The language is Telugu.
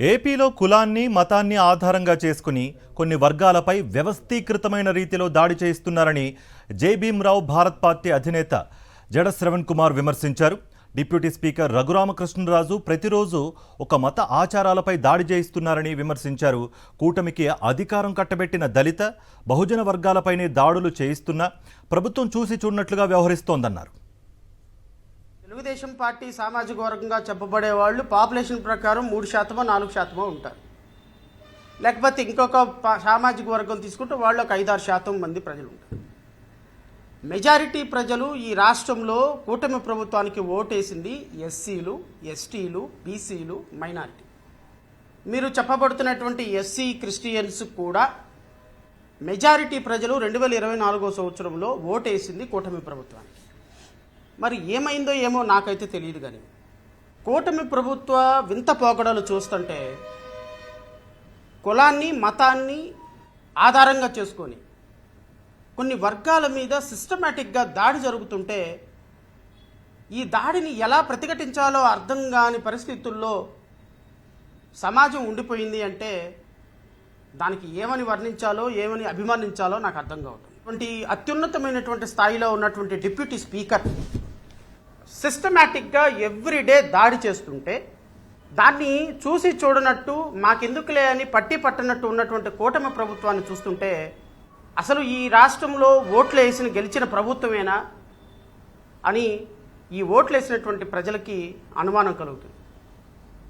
ఏపీలో కులాన్ని మతాన్ని ఆధారంగా చేసుకుని కొన్ని వర్గాలపై వ్యవస్థీకృతమైన రీతిలో దాడి చేయిస్తున్నారని జై భీమ్రావ్ భారత్ పార్టీ అధినేత జడ శ్రవణ్ కుమార్ విమర్శించారు. డిప్యూటీ స్పీకర్ రఘురామకృష్ణరాజు ప్రతిరోజు ఒక మత ఆచారాలపై దాడి చేయిస్తున్నారని విమర్శించారు. కూటమికి అధికారం కట్టబెట్టిన దళిత బహుజన వర్గాలపైనే దాడులు చేయిస్తున్నా ప్రభుత్వం చూసి చూడనట్లుగా వ్యవహరిస్తోందన్నారు. తెలుగుదేశం పార్టీ సామాజిక వర్గంగా చెప్పబడే వాళ్ళు పాపులేషన్ ప్రకారం 3% 4% ఉంటారు. లేకపోతే ఇంకొక సామాజిక వర్గం తీసుకుంటే వాళ్ళు ఒక 5-6% మంది ప్రజలు ఉంటారు. మెజారిటీ ప్రజలు ఈ రాష్ట్రంలో కూటమి ప్రభుత్వానికి ఓటేసింది ఎస్సీలు, ఎస్టీలు, బీసీలు, మైనారిటీ. మీరు చెప్పబడుతున్నటువంటి ఎస్సీ క్రిస్టియన్స్ కూడా మెజారిటీ ప్రజలు 2024 సంవత్సరంలో ఓటేసింది కూటమి ప్రభుత్వానికి. మరి ఏమైందో ఏమో నాకైతే తెలియదు, కానీ కూటమి ప్రభుత్వ వింత పోకడలు చూస్తుంటే కులాన్ని మతాన్ని ఆధారంగా చేసుకొని కొన్ని వర్గాల మీద సిస్టమేటిక్గా దాడి జరుగుతుంటే ఈ దాడిని ఎలా ప్రతిఘటించాలో అర్థం కాని పరిస్థితుల్లో సమాజం ఉండిపోయింది. అంటే దానికి ఏమని వర్ణించాలో ఏమని అభిమానించాలో నాకు అర్థం కావట్లేదు. ఇటువంటి అత్యున్నతమైనటువంటి స్థాయిలో ఉన్నటువంటి డిప్యూటీ స్పీకర్ సిస్టమేటిక్గా ఎవ్రీడే దాడి చేస్తుంటే దాన్ని చూసి చూడనట్టు మాకెందుకులే అని పట్టి పట్టనట్టు ఉన్నటువంటి కూటమి ప్రభుత్వాన్ని చూస్తుంటే అసలు ఈ రాష్ట్రంలో ఓట్లు వేసిన గెలిచిన ప్రభుత్వమేనా అని ఈ ఓట్లు వేసినటువంటి ప్రజలకి అనుమానం కలుగుతుంది.